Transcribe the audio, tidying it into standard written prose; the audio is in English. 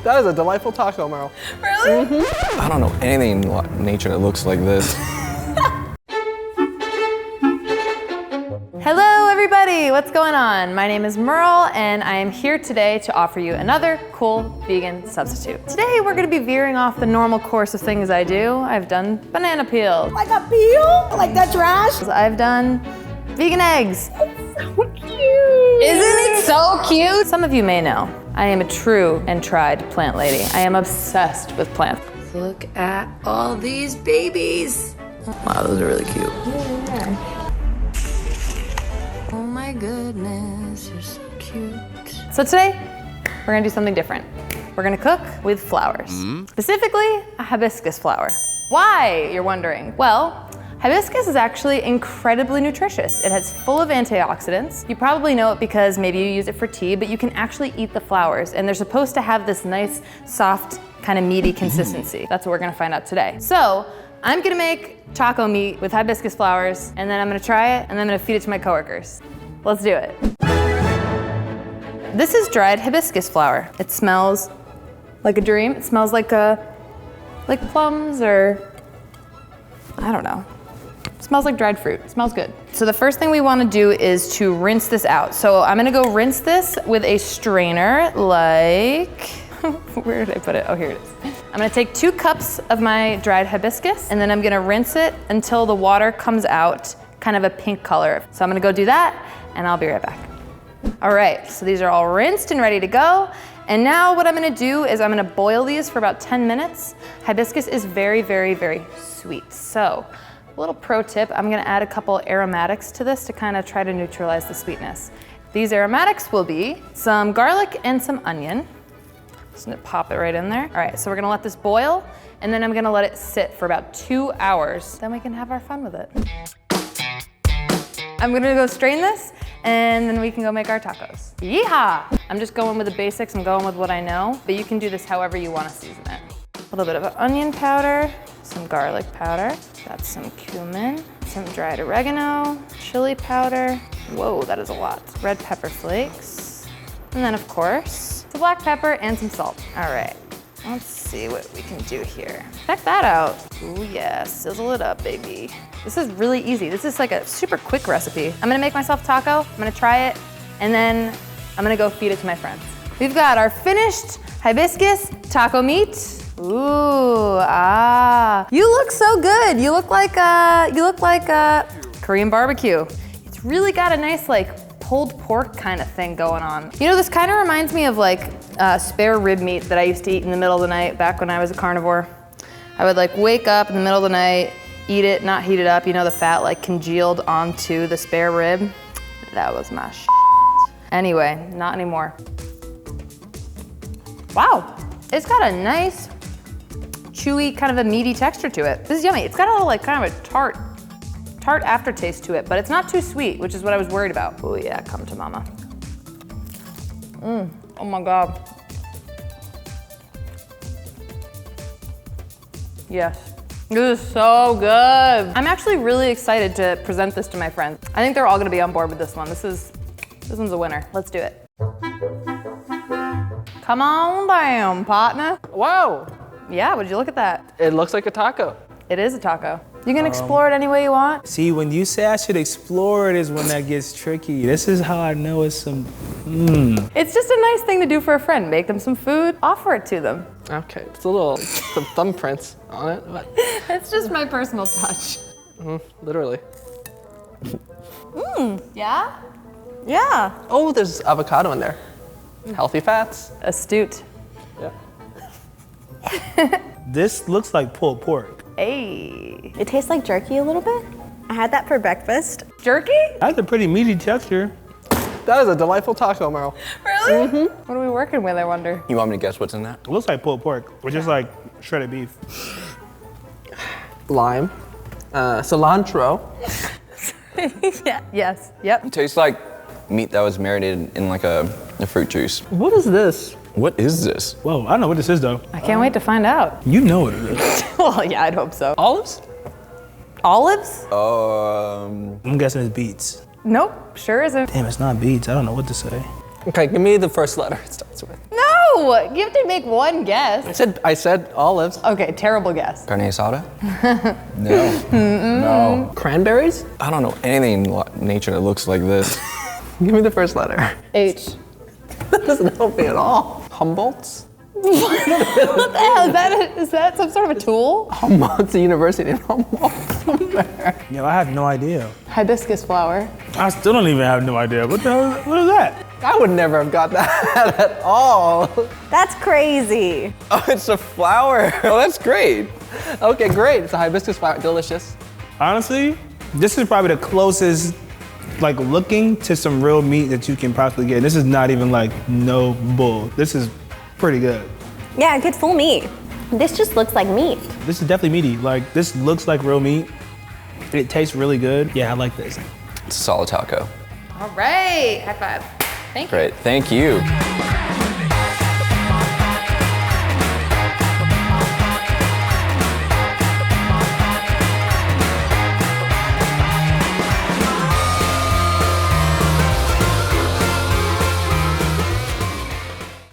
That is a delightful taco, Merle. Really? Mm-hmm. I don't know anything in nature that looks like this. Hello everybody, what's going on? My name is Merle and I am here today to offer you another cool vegan substitute. Today we're gonna be veering off the normal course of things I do. I've done banana peel. Like a peel? Like that trash? I've done vegan eggs. It's so cute. Isn't it so cute? Some of you may know, I am a true and tried plant lady. I am obsessed with plants. Look at all these babies. Wow, those are really cute. Yeah. Oh my goodness, you're so cute. So today, we're gonna do something different. We're gonna cook with flowers. Specifically, a hibiscus flower. Why, you're wondering? Well, hibiscus is actually incredibly nutritious. It has full of antioxidants. You probably know it because maybe you use it for tea, but you can actually eat the flowers, and they're supposed to have this nice, soft, kind of meaty consistency. That's what we're gonna find out today. So, I'm gonna make taco meat with hibiscus flowers, and then I'm gonna try it, and then I'm gonna feed it to my coworkers. Let's do it. This is dried hibiscus flower. It smells like a dream. It smells like plums or, I don't know. It smells like dried fruit. It smells good. So the first thing we wanna do is to rinse this out. So I'm gonna go rinse this with a strainer like, where did I put it? Oh, here it is. I'm gonna take 2 cups of my dried hibiscus and then I'm gonna rinse it until the water comes out kind of a pink color. So I'm gonna go do that and I'll be right back. All right, so these are all rinsed and ready to go. And now what I'm gonna do is I'm gonna boil these for about 10 minutes. Hibiscus is very, very, very sweet. So a little pro tip, I'm gonna add a couple aromatics to this to kind of try to neutralize the sweetness. These aromatics will be some garlic and some onion. Just gonna pop it right in there. All right, so we're gonna let this boil, and then I'm gonna let it sit for about 2 hours. Then we can have our fun with it. I'm gonna go strain this, and then we can go make our tacos. Yeehaw! I'm just going with the basics, I'm going with what I know, but you can do this however you wanna season it. A little bit of onion powder, some garlic powder, that's some cumin, some dried oregano, chili powder. Whoa, that is a lot. Red pepper flakes, and then of course, some black pepper and some salt. All right, let's see what we can do here. Check that out. Ooh yeah, sizzle it up, baby. This is really easy. This is like a super quick recipe. I'm gonna make myself taco, I'm gonna try it, and then I'm gonna go feed it to my friends. We've got our finished hibiscus taco meat. Ooh, you look so good. You look like Korean barbecue. It's really got a nice pulled pork kind of thing going on. You know, this kind of reminds me of spare rib meat that I used to eat in the middle of the night back when I was a carnivore. I would wake up in the middle of the night, eat it, not heat it up. You know, the fat congealed onto the spare rib. That was my shit. Anyway, not anymore. Wow, it's got a nice, chewy, kind of a meaty texture to it. This is yummy. It's got a little kind of a tart aftertaste to it, but it's not too sweet, which is what I was worried about. Oh yeah, come to mama. Oh my God. Yes, this is so good. I'm actually really excited to present this to my friends. I think they're all gonna be on board with this one. This one's a winner. Let's do it. Come on down, partner. Wow, Yeah, would you look at that? it looks like a taco. It is a taco. You can explore it any way you want. See, when you say I should explore it is when that gets tricky. This is how I know it's some, It's just a nice thing to do for a friend. Make them some food, offer it to them. Okay, it's some thumbprints on it, but It's just my personal touch. literally. Yeah? Yeah. Oh, there's avocado in there. Healthy fats. Astute. Yeah. this looks like pulled pork. Hey. It tastes like jerky a little bit. I had that for breakfast. Jerky? That's a pretty meaty texture. That is a delightful taco, Merle. Really? What are we working with, I wonder? You want me to guess what's in that? It looks like pulled pork, or just like shredded beef. Lime, cilantro. Yeah. Yes. Yep. It tastes like meat that was marinated in a fruit juice. What is this? What is this? Whoa, I know what this is though. I can't wait to find out. You know what it is. Well, yeah, I'd hope so. Olives? Olives? I'm guessing it's beets. Nope, sure isn't. Damn, it's not beets. I don't know what to say. Okay, give me the first letter it starts with. No! No! You have to make one guess. I said olives. Okay, terrible guess. Carne asada? No. No. Cranberries? I don't know anything in nature that looks like this. Give me the first letter. H. That doesn't help me at all. Humboldt's? What the hell? Is that some sort of a tool? Humboldt's a university in Humboldt. Yo, I have no idea. Hibiscus flower. I still don't even have no idea. What the hell? What is that? I would never have got that at all. That's crazy. Oh, it's a flower. Oh, that's great. Okay, great. It's a hibiscus flower. Delicious. Honestly, this is probably the closest, like, looking to some real meat that you can possibly get. This is not even like no bull. This is pretty good. Yeah, good full meat. This just looks like meat. This is definitely meaty. Like, this looks like real meat. It tastes really good. Yeah, I like this. It's a solid taco. All right, high five. Thank you. Great, thank you.